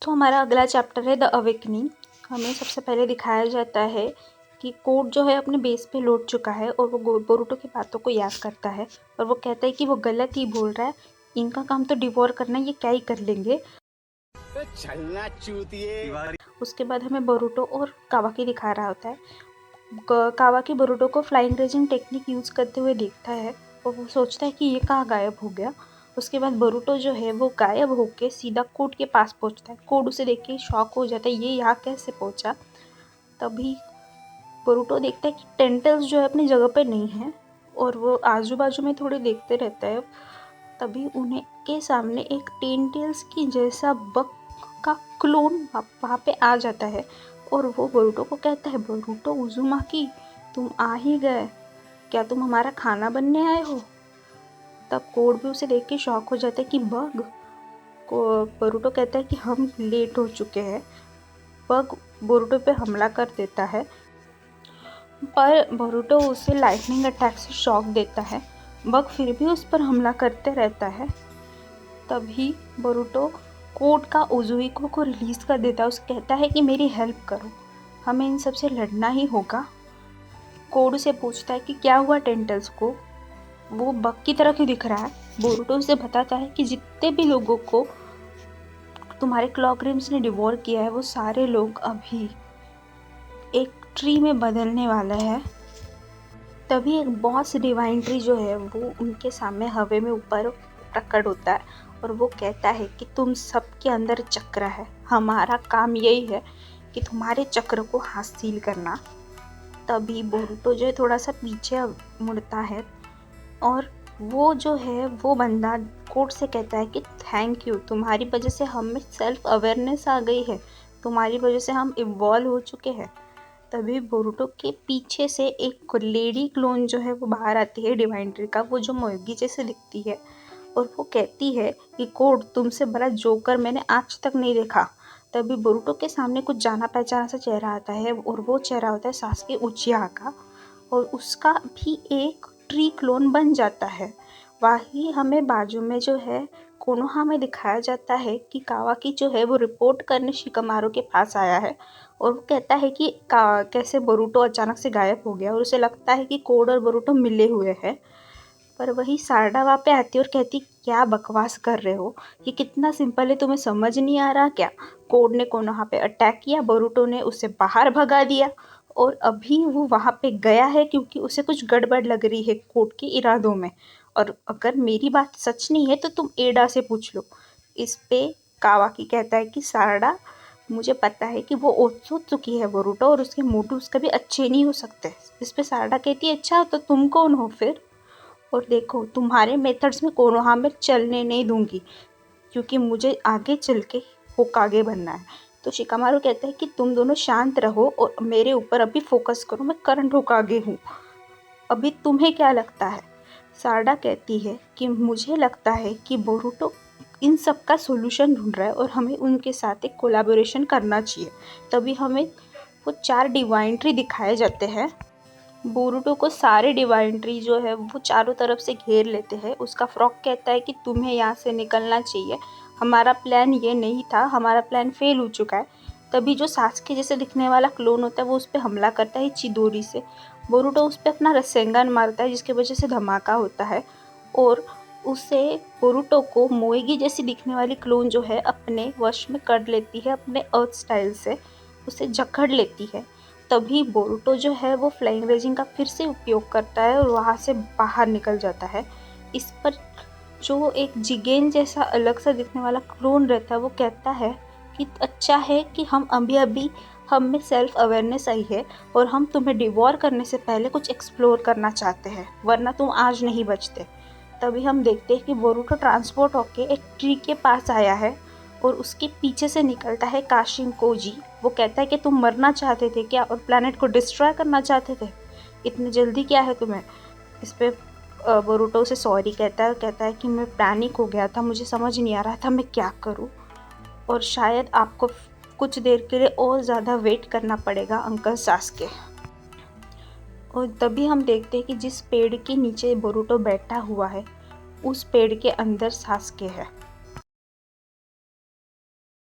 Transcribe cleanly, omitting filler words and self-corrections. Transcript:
तो हमारा अगला चैप्टर है द अवेकनिंग। हमें सबसे पहले दिखाया जाता है कि कोड जो है अपने बेस पे लौट चुका है और वो बोरुटो की बातों को याद करता है और वो कहता है कि वो गलत ही बोल रहा है, इनका काम तो डिवोर करना, ये क्या ही कर लेंगे। तो चलना चूतिए। उसके बाद हमें बोरुटो और कावाकी दिखा रहा होता है। कावाकी बोरुटो को फ्लाइंग रेजिंग टेक्निक यूज़ करते हुए देखता है और वो सोचता है कि ये कहाँ गायब हो गया। उसके बाद बोरुटो जो है वो गायब होके सीधा कोड के पास पहुंचता है। कोड उसे देख के शॉक हो जाता है, ये यहाँ कैसे पहुंचा। तभी बोरुटो देखता है कि टेंटल्स जो है अपनी जगह पे नहीं है और वो आजू बाजू में थोड़े देखते रहता है। तभी उन्हें के सामने एक टेंटेल्स की जैसा बग का क्लोन वहाँ पे आ जाता है और वो बोरुटो को कहता है, बोरुटो उज़ुमाकी, तुम आ ही गए, क्या तुम हमारा खाना बनने आए हो। तब कोड भी उसे देख के शॉक हो जाता है कि बग को। बोरुटो कहता है कि हम लेट हो चुके हैं। बग बोरुटो पे हमला कर देता है पर बोरुटो उसे लाइटनिंग अटैक से शॉक देता है। बग फिर भी उस पर हमला करते रहता है। तभी बोरुटो कोड का उज़ुइको को रिलीज़ कर देता है। उसे कहता है कि मेरी हेल्प करो, हमें इन सब से लड़ना ही होगा। कोड उसे पूछता है कि क्या हुआ टेंटल्स को, वो बग की तरह क्यों दिख रहा है। बोरुटो उसे बताता है कि जितने भी लोगों को तुम्हारे क्लॉकरिम्स ने डिवोर किया है वो सारे लोग अभी एक ट्री में बदलने वाला है। तभी एक बॉस डिवाइन ट्री जो है वो उनके सामने हवा में ऊपर प्रकट होता है और वो कहता है कि तुम सबके अंदर चक्र है, हमारा काम यही है कि तुम्हारे चक्र को हासिल करना। तभी बोरुटो जो है थोड़ा सा पीछे मुड़ता है और वो जो है वो बंदा कोड से कहता है कि थैंक यू, तुम्हारी वजह से हमें सेल्फ अवेयरनेस आ गई है, तुम्हारी वजह से हम इवॉल्व हो चुके हैं। तभी बोरुटो के पीछे से एक लेडी क्लोन जो है वो बाहर आती है डिवाइन ट्री का, वो जो मोगी जैसे दिखती है और वो कहती है कि कोड, तुमसे बड़ा जोकर मैंने आज तक नहीं देखा। तभी बोरुटो के सामने कुछ जाना पहचाना सा चेहरा आता है और वो चेहरा होता है सासुके उचिहा का और उसका भी एक ट्री क्लोन बन जाता है। वहीं हमें बाजू में जो है कोनोहा में दिखाया जाता है कि कावाकी जो है वो रिपोर्ट करने शिकमारू के पास आया है और वो कहता है कि कैसे बोरुटो अचानक से गायब हो गया और उसे लगता है कि कोड और बोरुटो मिले हुए हैं। पर वही सारडा वहाँ पे आती है और कहती, क्या बकवास कर रहे हो, ये कितना सिंपल है, तुम्हें समझ नहीं आ रहा क्या। कोड ने कोनोहा पे अटैक किया, बोरुटो ने उसे बाहर भगा दिया और अभी वो वहाँ पे गया है क्योंकि उसे कुछ गड़बड़ लग रही है कोड के इरादों में। और अगर मेरी बात सच नहीं है तो तुम एडा से पूछ लो। इस पे कावाकी कहता है कि सारडा, मुझे पता है कि वो ओत्सो चुकी है बोरुटो और उसके मोटिव्स कभी अच्छे नहीं हो सकते। इस पे सारडा कहती है, अच्छा तो तुम कौन हो फिर। और देखो, तुम्हारे मेथड्स में कोनोहा में चलने नहीं दूंगी क्योंकि मुझे आगे चल के होकागे बनना है। तो शिकामारू कहता है कि तुम दोनों शांत रहो और मेरे ऊपर अभी फोकस करो, मैं करंट होकागे हूँ, अभी तुम्हें क्या लगता है। सारडा कहती है कि मुझे लगता है कि बोरुटो इन सब का सोल्यूशन ढूंढ रहा है और हमें उनके साथ एक कोलैबोरेशन करना चाहिए। तभी हमें वो 4 डिवाइन ट्री दिखाए जाते हैं। बोरुटो को सारे डिवाइन ट्री जो है वो चारों तरफ से घेर लेते हैं। उसका फ्रॉक कहता है कि तुम्हें यहाँ से निकलना चाहिए, हमारा प्लान ये नहीं था, हमारा प्लान फेल हो चुका है। तभी जो सासके जैसे दिखने वाला क्लोन होता है वो उस पर हमला करता है चिदोरी से। बोरुटो उस पर अपना रसेंगन मारता है जिसकी वजह से धमाका होता है और उसे बोरुटो को मोएगी जैसी दिखने वाली क्लोन जो है अपने वश में कर लेती है, अपने अर्थ स्टाइल से उसे जकड़ लेती है। तभी बोरुटो जो है वो फ्लाइंग रेजिंग का फिर से उपयोग करता है और वहाँ से बाहर निकल जाता है। इस पर जो एक जिगेन जैसा अलग सा दिखने वाला क्लोन रहता है वो कहता है कि अच्छा है कि हम अभी हम में सेल्फ अवेयरनेस आई है और हम तुम्हें डिवोर करने से पहले कुछ एक्सप्लोर करना चाहते हैं, वरना तुम आज नहीं बचते। तभी हम देखते हैं कि बोरुटो ट्रांसपोर्ट होके एक ट्री के पास आया है और उसके पीछे से निकलता है काशिन कोजी। वो कहता है कि तुम मरना चाहते थे क्या और प्लैनेट को डिस्ट्रॉय करना चाहते थे, इतनी जल्दी क्या है तुम्हें। इस पे बोरुटो से सॉरी कहता है और कहता है कि मैं पैनिक हो गया था, मुझे समझ नहीं आ रहा था मैं क्या करूं और शायद आपको कुछ देर के लिए और ज़्यादा वेट करना पड़ेगा अंकल सासके। और तभी हम देखते हैं कि जिस पेड़ के नीचे बोरुटो बैठा हुआ है उस पेड़ के अंदर सासके है।